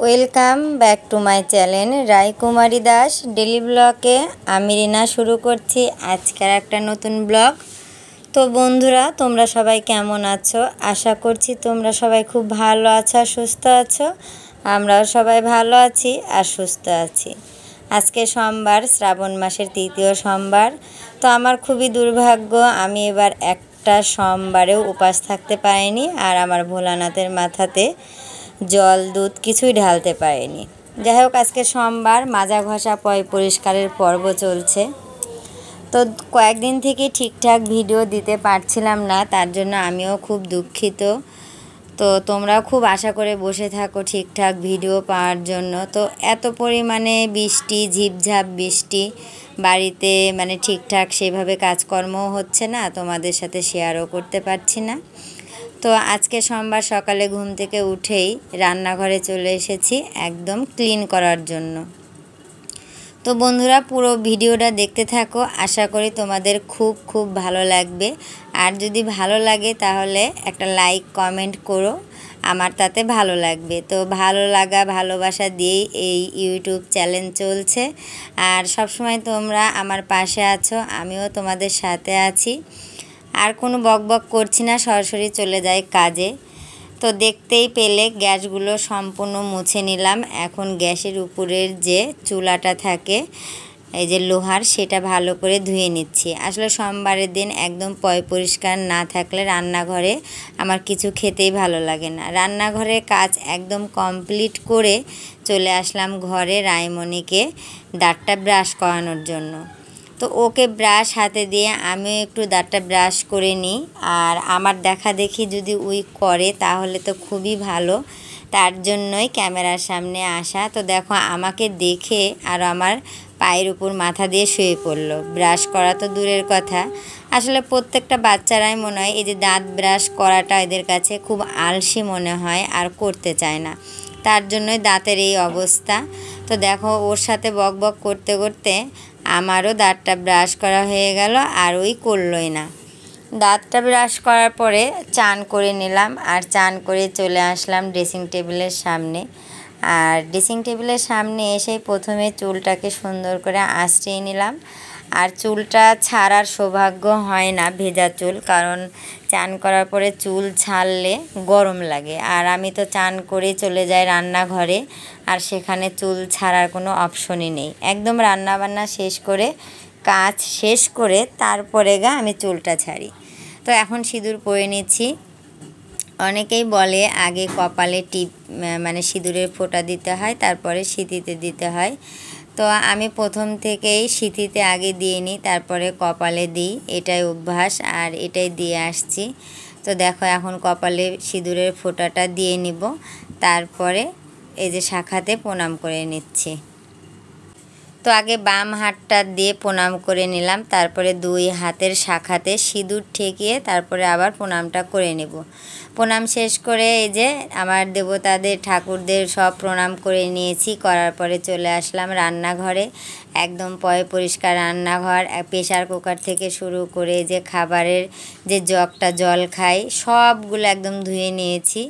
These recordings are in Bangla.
Welcome back to my channel Raikumari Das daily ব্লগে। আমি রিনা শুরু করছি আজকের একটা নতুন ব্লগ। তো বন্ধুরা, তোমরা সবাই কেমন আছো? আশা করছি তোমরা সবাই খুব ভালো আছো আর সুস্থ আছো। আমরাও সবাই ভালো আছি আর সুস্থ আছি। আজকে সোমবার, শ্রাবণ মাসের তৃতীয় সোমবার। তো আমার খুবই দুর্ভাগ্য, আমি এবার একটা সোমবারেও উপাস থাকতে পারিনি আর আমার ভোলানাথের মাথাতে জল দুধ কিছুই ঢালতে পারিনি। যাই হোক, আজকে সোমবার, মাজা ঘষা পরিষ্কারের পর্ব চলছে। তো কয়েকদিন থেকে ঠিকঠাক ভিডিও দিতে পারছিলাম না, তার জন্য আমিও খুব দুঃখিত। তো তোমরাও খুব আশা করে বসে থাকো ঠিকঠাক ভিডিও পাওয়ার জন্য। তো এত পরিমাণে বৃষ্টি, ঝিপঝাপ বৃষ্টি, বাড়িতে ঠিকঠাক সেভাবে কাজকর্মও হচ্ছে না, তোমাদের সাথে শেয়ারও করতে পারছি না। তো আজকে সোমবার সকালে ঘুম থেকে উঠেই রান্নাঘরে চলে এসেছি একদম ক্লিন করার জন্য। তো বন্ধুরা, পুরো ভিডিওটা দেখতে থাকো, আশা করি তোমাদের খুব খুব ভালো লাগবে। আর যদি ভালো লাগে তাহলে একটা লাইক কমেন্ট করো, আমার তাতে ভালো লাগবে। তো ভালো লাগা ভালোবাসা দিয়েই এই ইউটিউব চ্যানেল চলছে। আর সবসময় তোমরা আমার পাশে আছো, আমিও তোমাদের সাথে আছি। আর কোনো বকবক করছি না, সরাসরি চলে যাই কাজে। তো দেখতেই পেলে গ্যাসগুলো সম্পূর্ণ মুছে নিলাম। এখন গ্যাসের উপরের যে চুলাটা থাকে, এই যে লোহার, সেটা ভালো করে ধুয়ে নিচ্ছি। আসলে সোমবারের দিন একদম পরিষ্কার না থাকলে রান্নাঘরে আমার কিছু খেতেই ভালো লাগে না। রান্নাঘরের কাজ একদম কমপ্লিট করে চলে আসলাম ঘরে রায়মণিকে দাঁতটা ব্রাশ করানোর জন্য। তো ওকে ব্রাশ হাতে দিয়ে আমিও একটু দাঁতটা ব্রাশ করে নিই। আর আমার দেখা দেখি যদি ওই করে তাহলে তো খুবই ভালো, তার জন্যই ক্যামেরার সামনে আসা। তো দেখো, আমাকে দেখে আর আমার পায়ের উপর মাথা দিয়ে শুয়ে পড়লো। ব্রাশ করা তো দূরের কথা, আসলে প্রত্যেকটা বাচ্চারাই মনে হয় এই যে দাঁত ব্রাশ করাটা এদের কাছে খুব আলসি মনে হয় আর করতে চায় না, তার জন্যই দাঁতের এই অবস্থা। তো দেখো, ওর সাথে বক বক করতে করতে আমারও দাঁতটা ব্রাশ করা হয়ে গেল আর ওই করলই না। দাঁতটা ব্রাশ করার পরে চান করে নিলাম আর চান করে চলে আসলাম ড্রেসিং টেবিলের সামনে। আর ড্রেসিং টেবিলের সামনে এসেই প্রথমে চুলটাকে সুন্দর করে আঁচড়িয়ে নিলাম। আর চুলটা ছাড়ার সৌভাগ্য হয় না, ভেজা চুল, কারণ চান করার পরে চুল ছাড়লে গরম লাগে। আর আমি তো চান করে চলে যাই রান্নাঘরে, আর সেখানে চুল ছাড়ার কোনো অপশনই নেই। একদম রান্নাবান্না শেষ করে, কাজ শেষ করে তারপরে আমি চুলটা ছাড়ি। তো এখন সিঁদুর পরে নিচ্ছি। অনেকেই বলে আগে কপালে সিঁদুরের ফোঁটা দিতে হয়, তারপরে সিঁথিতে দিতে হয়। তো আমি প্রথম থেকেই সিঁথিতে আগে দিয়ে নিই, তারপরে কপালে দিই, এটাই অভ্যাস আর এটাই দিয়ে আসছি। তো দেখো, এখন কপালে সিঁদুরের ফোঁটাটা দিয়ে নিব, তারপরে এই যে শাখাতে প্রণাম করে নিচ্ছি। তো আগে বাম হাতটা দিয়ে প্রণাম করে নিলাম, তারপরে দুই হাতের শাখাতে সিঁদুর ঠেকিয়ে তারপরে আবার প্রণামটা করে নেব। প্রণাম শেষ করে এই যে আমার দেবতাদের, ঠাকুরদের সব প্রণাম করে নিয়েছি। করার পরে চলে আসলাম রান্নাঘরে। একদম পরিষ্কার রান্নাঘর, প্রেশার কুকার থেকে শুরু করে যে খাবারের যে জগটা জল খাই সবগুলো একদম ধুয়ে নিয়েছি।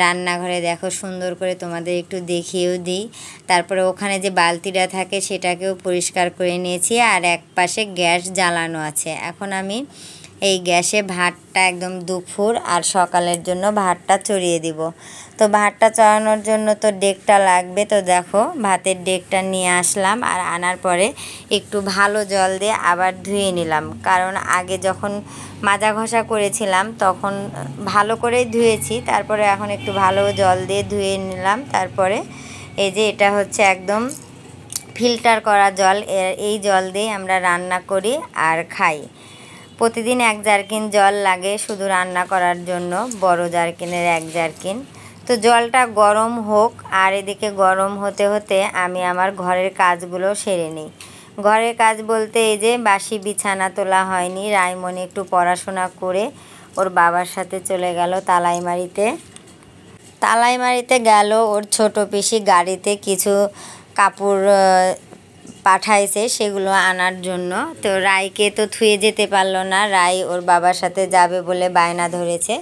রান্নাঘরে দেখো সুন্দর করে তোমাদের একটু দেখিয়েও দিই। তারপরে ওখানে যে বালতিটা থাকে সেটাকেও পরিষ্কার করে নিয়েছি। আর এক পাশে গ্যাস জ্বালানো আছে। এখন আমি এই গ্যাসে ভাতটা একদম দুপুর আর সকালের জন্য ভাতটা চড়িয়ে দিব। তো ভাতটা চড়ানোর জন্য তো ডেকটা লাগবে। তো দেখো, ভাতের ডেকটা নিয়ে আসলাম আর আনার পরে একটু ভালো জল দিয়ে আবার ধুয়ে নিলাম, কারণ আগে যখন মাজা ঘষা করেছিলাম তখন ভালো করেই ধুয়েছি। তারপরে এখন একটু ভালো জল দিয়ে ধুয়ে নিলাম। তারপরে এই যে এটা হচ্ছে একদম ফিল্টার করা জল, এই জল দিয়ে আমরা রান্না করি আর খাই। প্রতিদিন 1 জারকিন জল লাগে শুধু রান্না করার জন্য, বড় জারকিনের 1 জারকিন। তো জলটা গরম হোক, আর এদিকে গরম হতে হতে আমি আমার ঘরের কাজগুলো সেরে নিই। ঘরের কাজ বলতে এই যে বাসি বিছানা তোলা হয়নি, রায়মণি একটু পড়াশোনা করে ওর বাবার সাথে চলে গেল তালাইমারিতে গেল ওর ছোট পিসি গাড়িতে কিছু কাপড় পাঠাইছে সেগুলো আনার জন্য। তো রায়কে তো থুয়ে যেতে পারলো না, রায় ওর বাবার সাথে যাবে বলে বায়না ধরেছে।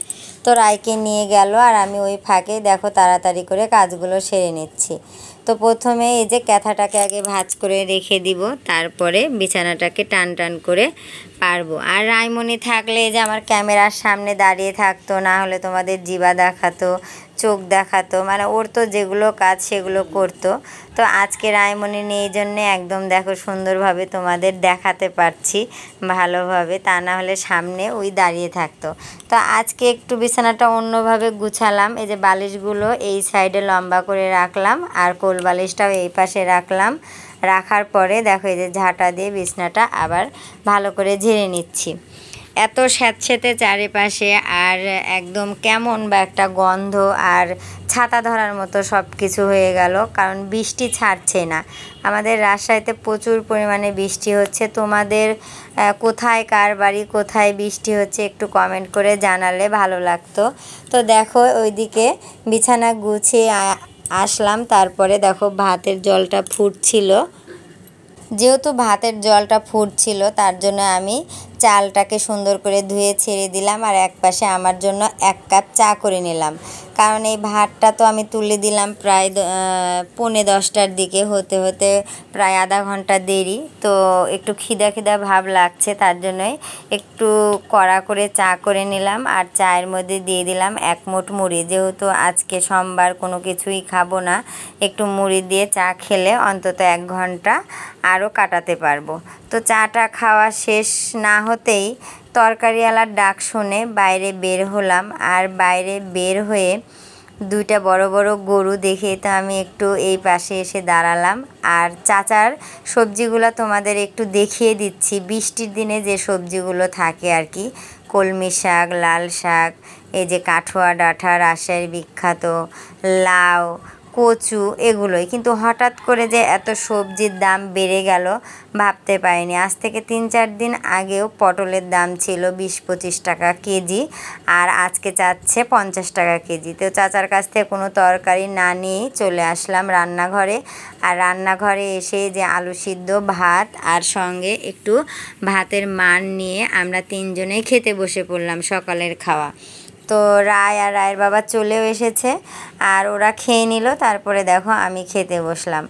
তো রায়কে নিয়ে গেল আর আমি ওই ফাঁকে দেখো তাড়াতাড়ি করে কাজগুলো সেরে নিচ্ছি। তো প্রথমে এই যে ক্যাথাটাকে আগে ভাঁজ করে রেখে দিব, তারপরে বিছানাটাকে টান টান করে পারবো। আর রায়মণি থাকলে যে আমার ক্যামেরার সামনে দাঁড়িয়ে থাকতো, না হলে তোমাদের জিভা দেখাতো, চোখ দেখাতো, মানে ওর তো যেগুলো কাজ সেগুলো করতো। তো আজকে রায়মণি নেই জন্যে একদম দেখো সুন্দরভাবে তোমাদের দেখাতে পারছি ভালোভাবে, তা না হলে সামনে ওই দাঁড়িয়ে থাকতো। তো আজকে একটু বিছানাটা অন্যভাবে গুছালাম। এই যে বালিশগুলো এই সাইডে লম্বা করে রাখলাম আর কোল বালিশটাও এই পাশে রাখলাম। রাখার পরে দেখো এই যে ঝাঁটা দিয়ে বিছানাটা আবার ভালো করে ঝেড়ে নিচ্ছি। এত স্যাঁতসেঁতে চারিপাশে আর একদম কেমন বা একটা গন্ধ আর ছাতা ধরার মতো সব কিছু হয়ে গেল, কারণ বৃষ্টি ছাড়ছে না। আমাদের রাজশাহীতে প্রচুর পরিমাণে বৃষ্টি হচ্ছে। তোমাদের কোথায় কার বাড়ি কোথায় বৃষ্টি হচ্ছে একটু কমেন্ট করে জানালে ভালো লাগতো। তো দেখো ওইদিকে বিছানা গুছিয়ে আসলাম, তারপরে দেখো ভাতের জলটা ফুটছিল। যেহেতু ভাতের জলটা ফুটছিল তার জন্য আমি চালটাকে সুন্দর করে ধুয়ে ছেড়ে দিলাম আর এক পাশে আমার জন্য 1 কাপ চা করে নিলাম। কারণ এই ভাতটা তো আমি তুলে দিলাম প্রায় 10:45টার দিকে, হতে হতে প্রায় আধা ঘন্টা দেরি। তো একটু খিদা খিদা ভাব লাগছে, তার জন্যই একটু কড়া করে চা করে নিলাম। আর চায়ের মধ্যে দিয়ে দিলাম 1 মুঠ মুড়ি, যেহেতু আজকে সোমবার কোনো কিছুই খাবো না, একটু মুড়ি দিয়ে চা খেলে অন্তত 1 ঘন্টা আরও কাটাতে পারবো। তো চাটা খাওয়া শেষ না হতেই তরকারিওয়ালার ডাক শুনে বাইরে বের হলাম। আর বাইরে বের হয়ে 2টা বড় বড় গরু দেখে তো আমি একটু এই পাশে এসে দাঁড়ালাম। আর চাচার সবজিগুলো তোমাদের একটু দেখিয়ে দিচ্ছি। বৃষ্টির দিনে যে সবজিগুলো থাকে আর কি, কলমি শাক, লাল শাক, এই যে কাঠুয়া ডাঁটা রাজশাহীর বিখ্যাত, লাউ, কচু, এগুলোই। কিন্তু হঠাৎ করে যে এত সবজির দাম বেড়ে গেল ভাবতে পারিনি। আজ থেকে 3-4 দিন আগেও পটলের দাম ছিল 20-25 টাকা কেজি, আর আজকে চাচ্ছে 50 টাকা কেজি। তো চাচার কাছ থেকে কোনো তরকারি না নিয়েই চলে আসলাম রান্নাঘরে। আর রান্নাঘরে এসে যে আলু সিদ্ধ, ভাত আর সঙ্গে একটু ভাতের মান নিয়ে আমরা 3 জনেই খেতে বসে পড়লাম সকালের খাওয়া। তো রায় আর রায়ের বাবা চলেও এসেছে আর ওরা খেয়ে নিল, তারপরে দেখো আমি খেতে বসলাম।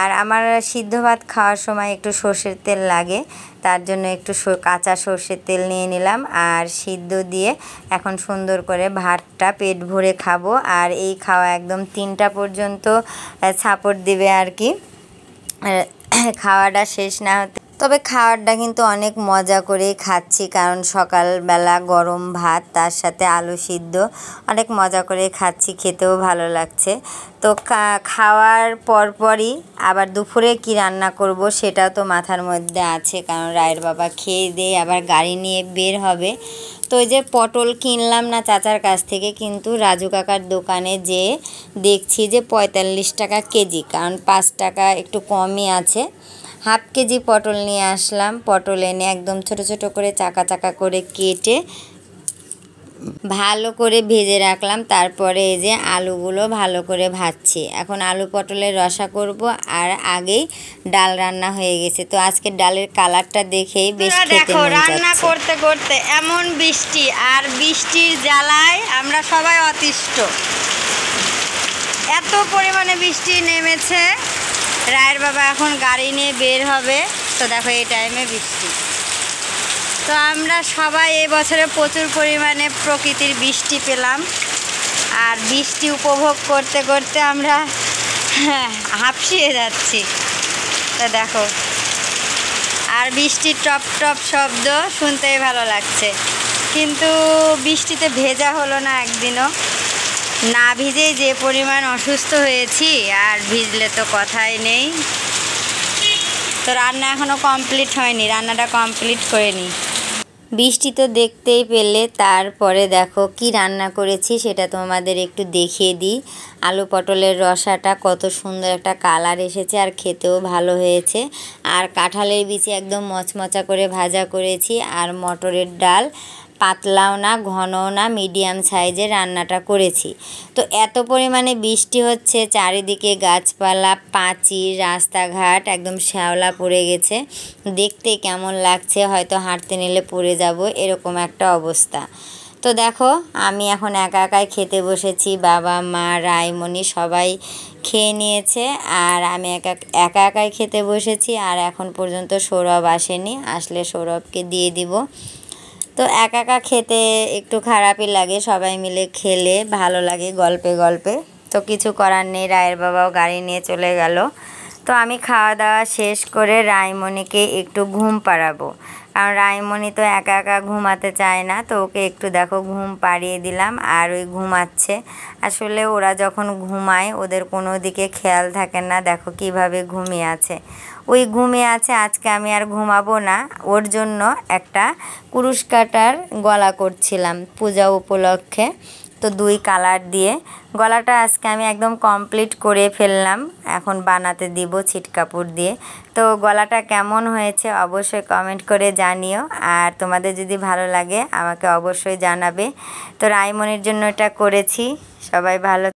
আর আমার সিদ্ধ ভাত খাওয়ার সময় একটু সর্ষের তেল লাগে, তার জন্য একটু কাঁচা সর্ষের তেল নিয়ে নিলাম আর সিদ্ধ দিয়ে এখন সুন্দর করে ভাতটা পেট ভরে খাবো। আর এই খাওয়া একদম 3টা পর্যন্ত সাপোর্ট দিবে আর কি, খাওয়াটা শেষ না হতে। তবে খাওয়ারটা কিন্তু অনেক মজা করেই খাচ্ছি, কারণ সকালবেলা গরম ভাত তার সাথে আলু সিদ্ধ অনেক মজা করে খাচ্ছি, খেতেও ভালো লাগছে। তো খাওয়ার পরপরই আবার দুপুরে কি রান্না করব সেটাও তো মাথার মধ্যে আছে, কারণ রায়ের বাবা খেয়ে দিয়ে আবার গাড়ি নিয়ে বের হবে। তো ওই যে পটল কিনলাম না চাচার কাছ থেকে, কিন্তু রাজু কাকার দোকানে যেয়ে দেখছি যে 45 টাকা কেজি, কারণ 5 টাকা একটু কমই আছে। হাফ কেজি পটল নিয়ে আসলাম। পটল এনে একদম ছোট ছোট করে চাকা চাকা করে কেটে ভালো করে ভেজে রাখলাম। তারপরে এই যে আলুগুলো ভালো করে ভাজছি। এখন আলু পটলের রসা করব, আর আগেই ডাল রান্না হয়ে গেছে। তো আজকে ডালের কালারটা দেখেই বেশ খেতে মন যাচ্ছে। রান্না করতে করতে এমন বৃষ্টি, আর বৃষ্টির জ্বালায় আমরা সবাই অতিষ্ঠ। এত পরিমাণে বৃষ্টি নেমেছে। রায়ের বাবা এখন গাড়ি নিয়ে বের হবে। তো দেখো এই টাইমে বৃষ্টি। তো আমরা সবাই এই বছরে প্রচুর পরিমাণে প্রকৃতির বৃষ্টি পেলাম, আর বৃষ্টি উপভোগ করতে করতে আমরা হাঁপসিয়ে যাচ্ছি। তো দেখো, আর বৃষ্টির টপ টপ শব্দ শুনতেই ভালো লাগছে, কিন্তু বৃষ্টিতে ভেজা হলো না একদিনও। না ভিজেই যে পরিমাণ অসুস্থ হয়েছি, আর ভিজলে তো কথাই নেই। তো রান্না এখনও কমপ্লিট হয়নি, রান্নাটা কমপ্লিট করে নিই। বৃষ্টি তো দেখতেই পেলে, তারপরে দেখো কি রান্না করেছি সেটা তোমাদের একটু দেখিয়ে দিই। আলু পটলের রসাটা কত সুন্দর একটা কালার এসেছে, আর খেতেও ভালো হয়েছে। আর কাঁঠালের বিচি একদম মচমচা করে ভাজা করেছি। আর মটরের ডাল পাতলাও না ঘনও না, মিডিয়াম সাইজে রান্নাটা করেছি। তো এত পরিমাণে বৃষ্টি হচ্ছে, চারিদিকে গাছপালা, পাঁচিল, রাস্তাঘাট একদম শ্যাওলা পড়ে গেছে। দেখতে কেমন লাগছে, হয়তো হাঁটতে নিলে পড়ে যাব, এরকম একটা অবস্থা। তো তো দেখো আমি এখন একা একাই খেতে বসেছি, বাবা মা রাইমণি সবাই খেয়ে নিয়েছে আর আমি একা একা একাই খেতে বসেছি। আর এখন পর্যন্ত সৌরভ আসেনি, আসলে সৌরভকে দিয়ে দিব। তো একা একা খেতে একটু খারাপই লাগে, সবাই মিলে খেলে ভালো লাগে গল্পে গল্পে। তো কিছু করার নেই, রায়ের বাবাও গাড়ি নিয়ে চলে গেল। তো আমি খাওয়া দাওয়া শেষ করে রাইমণিকে একটু ঘুম পাড়াবো, কারণ রাইমণি তো একা একা ঘুমাতে চায় না। তো ওকে একটু দেখো ঘুম পাড়িয়ে দিলাম আর ওই ঘুমাচ্ছে। আসলে ওরা যখন ঘুমায় ওদের কোনো দিকে খেয়াল থাকে না, দেখো কিভাবে ঘুমিয়ে আছে। ওই ঘুমিয়ে আছে, আজকে আমি আর ঘুমাবো না। ওর জন্য একটা কুরুশ কাটার গলা করছিলাম পূজা উপলক্ষে, তো 2 কালার দিয়ে গলাটা আজকে আমি একদম কমপ্লিট করে ফেললাম। এখন বানাতে দিব ছিট কাপড় দিয়ে। তো গলাটা কেমন হয়েছে অবশ্যই কমেন্ট করে জানিও, আর তোমাদের যদি ভালো লাগে আমাকে অবশ্যই জানাবে। তো রাইমণির জন্য এটা করেছি। সবাই ভালো